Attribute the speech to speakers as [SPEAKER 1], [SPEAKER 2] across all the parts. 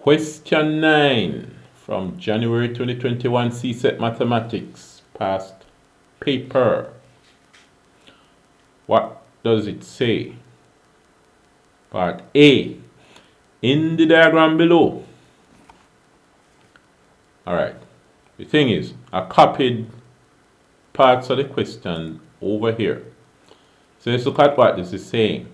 [SPEAKER 1] Question 9 from January 2021 CSEC Mathematics past paper. What does it say? Part A. In the diagram below. Alright. The thing is, I copied parts of the question over here. So let's look at what this is saying.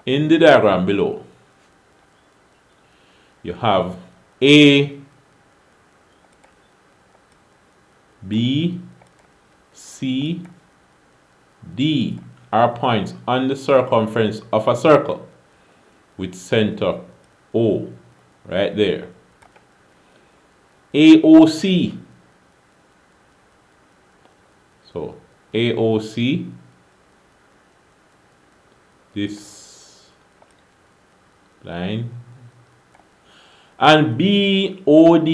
[SPEAKER 1] In the diagram below, you have A, B, C, D are points on the circumference of a circle with center O right there. AOC. So AOC, this line, and BOD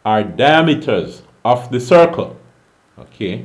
[SPEAKER 1] are diameters of the circle. Okay.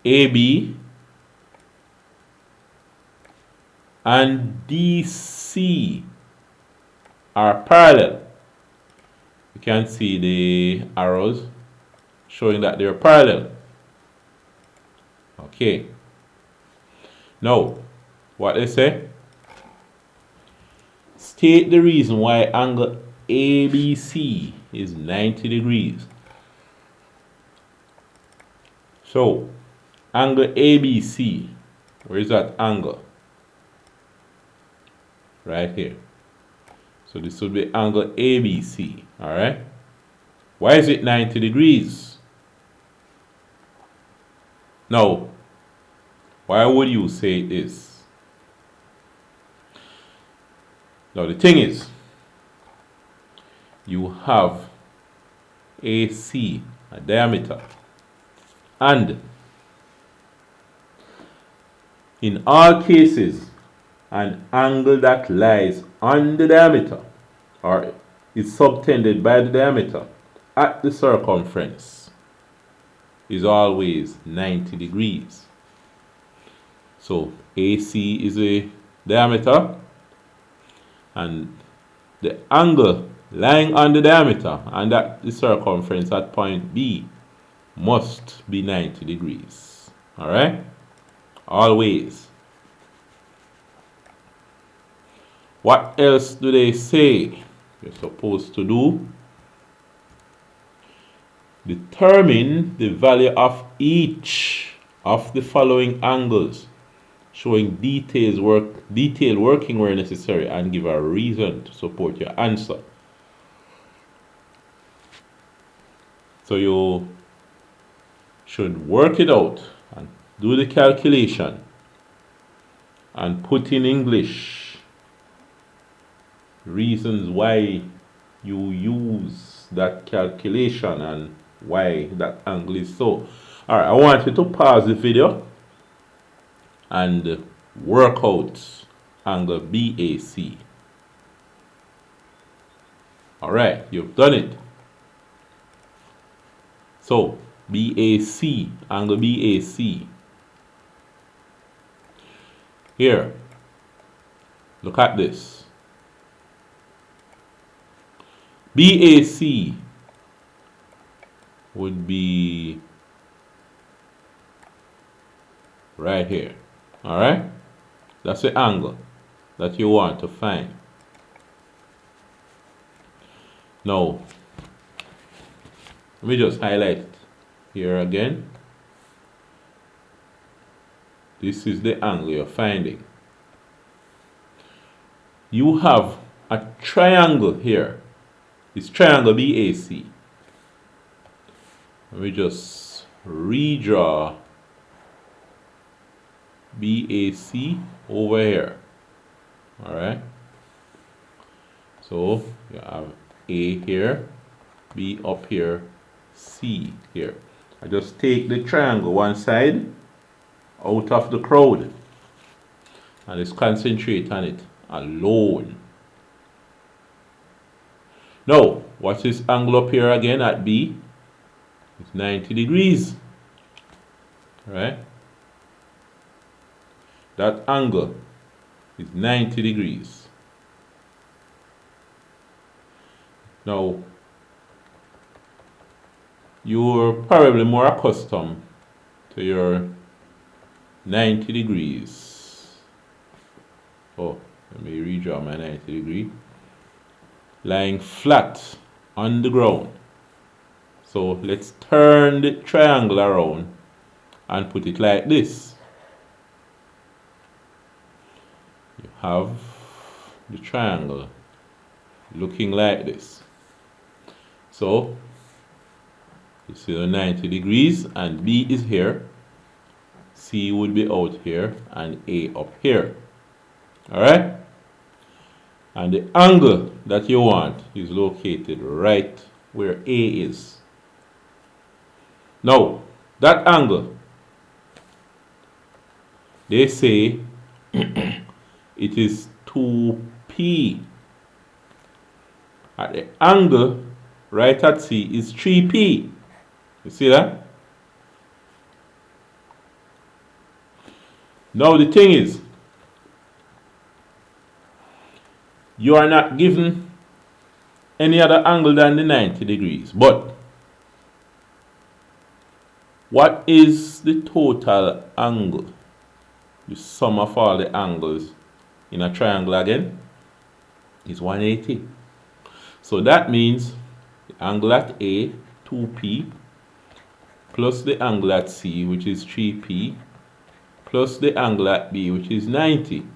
[SPEAKER 1] AB and DC are parallel. You can see the arrows showing that they're parallel. Okay. Now, what they say? State the reason why angle ABC is 90 degrees. So, angle ABC, where is that angle? Right here. So this would be angle ABC, alright? Why is it 90 degrees? Now, why would you say it is? Now the thing is, you have AC, a diameter, and in all cases, an angle that lies on the diameter or is subtended by the diameter at the circumference is always 90 degrees. So AC is a diameter, and the angle lying on the diameter and at the circumference at point B must be 90 degrees. Alright? Always. What else do they say you're supposed to do? Determine the value of each of the following angles, showing detailed working where necessary, and give a reason to support your answer. So you should work it out and do the calculation and put in English reasons why you use that calculation and why that angle is so. Alright, I want you to pause the video and work out angle BAC. Alright, you've done it. So BAC, angle BAC. Here, look at this. BAC would be right here. Alright? That's the angle that you want to find. Now, let me just highlight it here again. This is the angle you're finding. You have a triangle here. It's triangle BAC. Let me just redraw BAC over here. Alright. So you have A here, B up here, C here. I just take the triangle one side out of the crowd and just concentrate on it alone. Now, what's this angle up here again at B? It's 90 degrees. Right? that angle is 90 degrees. Now, you're probably more accustomed to your 90 degrees. Oh, let me redraw my 90 degree. Lying flat on the ground. So let's turn the triangle around and put it like this. You have the triangle looking like this. So you see the 90 degrees, and B is here, C would be out here, and A up here. Alright? And the angle that you want is located right where A is. Now, that angle, they say it is 2P. At the angle right at C is 3P. You see that? Now the thing is, you are not given any other angle than the 90 degrees. But what is the total angle? The sum of all the angles in a triangle again is 180. So that means the angle at A, 2P, plus the angle at C, which is 3P, plus the angle at B, which is 90,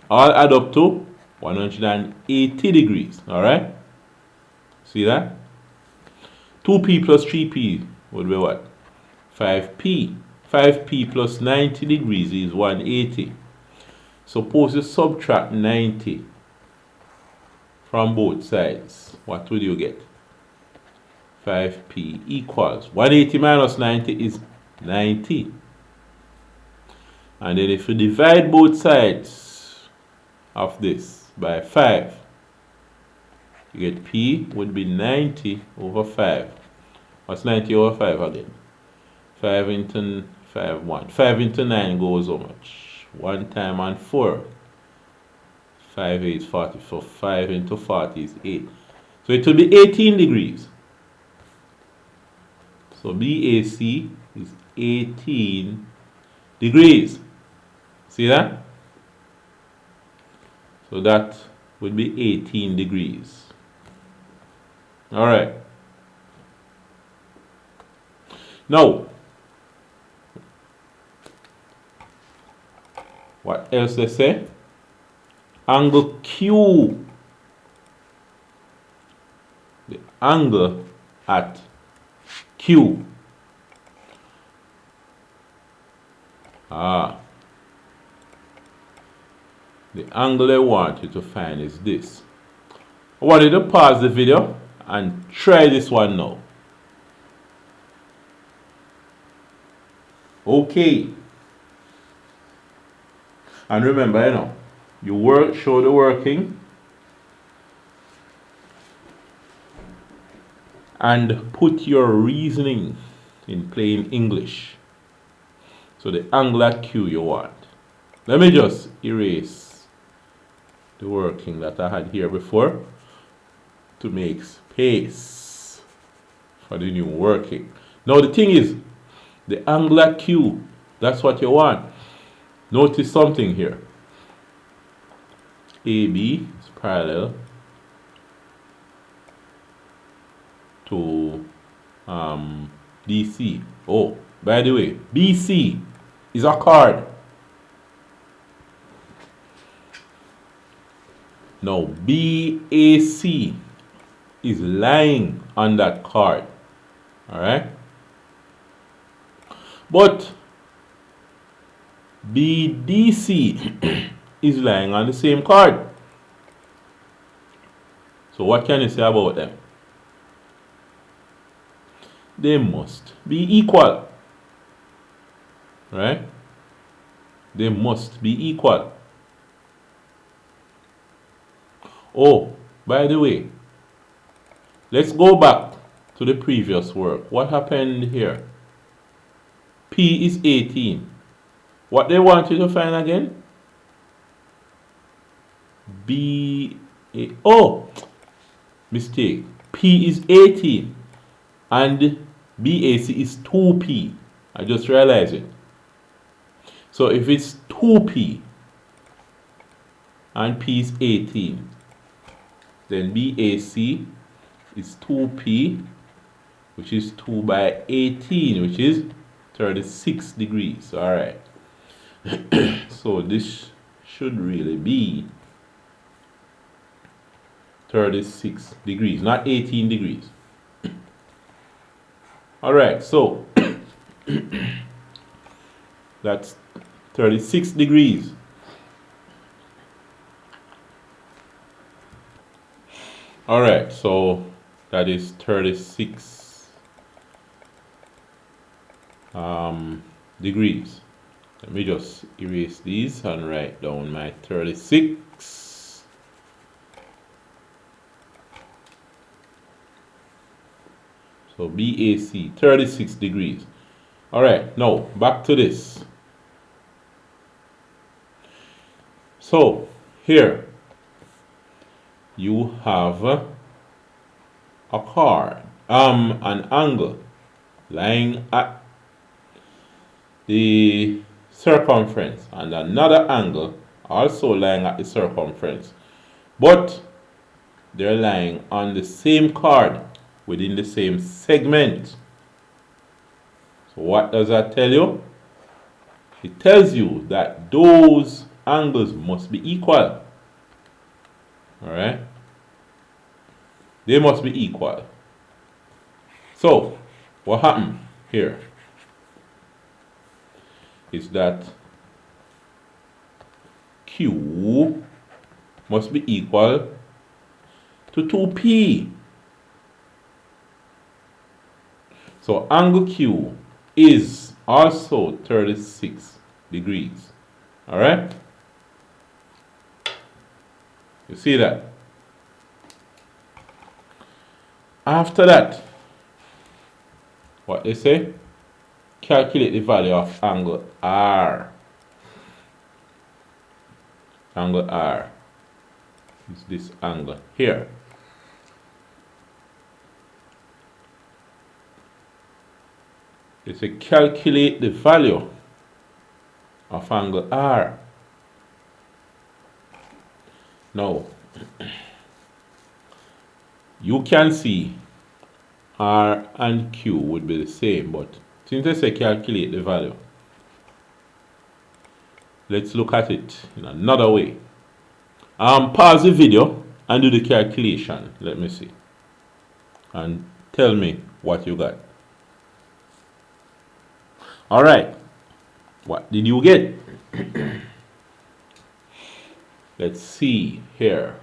[SPEAKER 1] all add up to 180 degrees. Alright? See that? 2P plus 3P would be what? 5P. 5P plus 90 degrees is 180. Suppose you subtract 90 from both sides. What would you get? 5P equals 180 minus 90 is 90. And then if you divide both sides of this by 5, you get P would be 90 over 5. What's 90 over 5 again? 5 into 5, 1. 5 into 9 goes how much? 1 time and 4. 5, 8, 40. So 5 into 40 is 8. So it will be 18 degrees. So BAC is 18 degrees. See that? So that would be 18 degrees. Alright. Now, what else they say? Angle Q. The angle at Q. The angle I want you to find is this. I want you to pause the video and try this one now. Okay. And remember, you show the working and put your reasoning in plain English. So the angle at Q you want. Let me just erase the working that I had here before to make space for the new working. Now the thing is, the angle at Q, that's what you want. Notice something here. AB is parallel to DC. Oh, by the way, BC is a chord. Now BAC is lying on that chord. Alright? But BDC is lying on the same chord. So what can you say about them? They must be equal. Right? They must be equal. Oh, by the way, let's go back to the previous work. What happened here? P is 18. What they want you to find again? B, oh, mistake. P is 18 and BAC is 2P. I just realized it. So if it's 2P and P is 18, then BAC is 2P, which is 2 by 18, which is 36 degrees. All right. So this should really be 36 degrees, not 18 degrees. All right, so that's 36 degrees. All right, so that is 36 degrees. Let me just erase these and write down my 36. So BAC, 36 degrees. All right, now back to this. So here you have a card, an angle lying at the circumference and another angle also lying at the circumference, but they're lying on the same card within the same segment. So what does that tell you? It tells you that those angles must be equal. All right, they must be equal. So what happened here is that Q must be equal to 2P. So angle Q is also 36 degrees. All right? You see that? After that, what they say? Calculate the value of angle R. Angle R is this angle here. They say calculate the value of angle R. Now, you can see R and Q would be the same, but since they say calculate the value, let's look at it in another way. Pause the video and do the calculation. Let me see. And tell me what you got. All right. What did you get? Let's see here.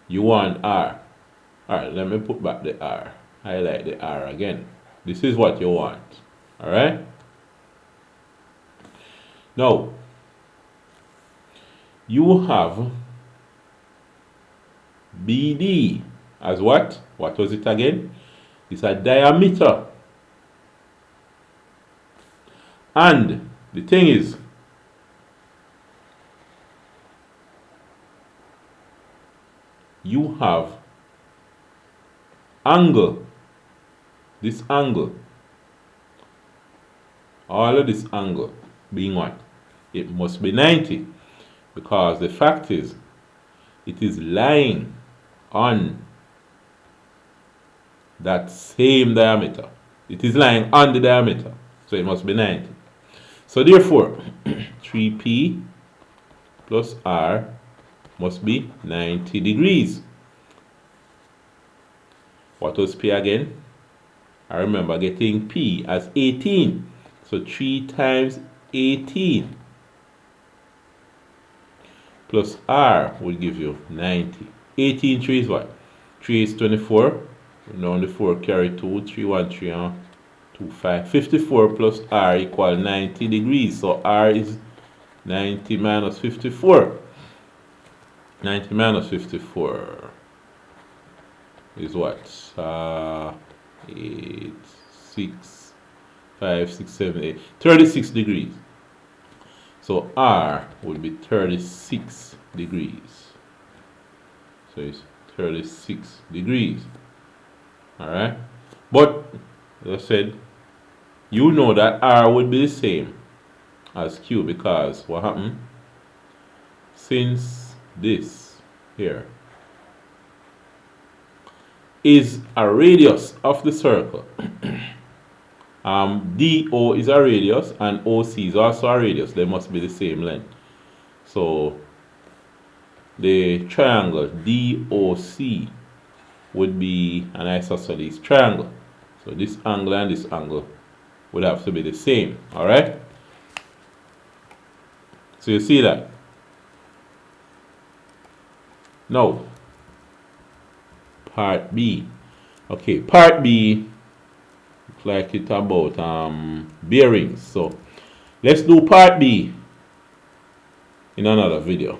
[SPEAKER 1] You want R. All right, let me put back the R. Highlight the R again. This is what you want. All right. Now, you have BD as what? What was it again? It's a diameter. And the thing is, you have angle, this angle, all of this angle being what? It must be 90, because the fact is, it is lying on that same diameter. It is lying on the diameter, so it must be 90. So therefore, 3P plus R must be 90 degrees. What was P again? I remember getting P as 18. So 3 times 18 plus R will give you 90. 18 3 is what? 3 is 24. Now the 4 carry 2. 3 1 3 and 2 5. 54 plus R equal 90 degrees. So R is 90 minus 54. 90 minus 54 is what? 8, 6, 5, 6, 7, 8. 36 degrees. So So R would be 36 degrees. So it's 36 degrees. Alright? But, as I said, you know that R would be the same as Q, because what happened? Since this here is a radius of the circle, DO is a radius and OC is also a radius. They must be the same length. So the triangle DOC would be an isosceles triangle. So this angle and this angle would have to be the same. Alright? So you see that? Now, part B. Okay, part B looks like it's about bearings. So let's do part B in another video.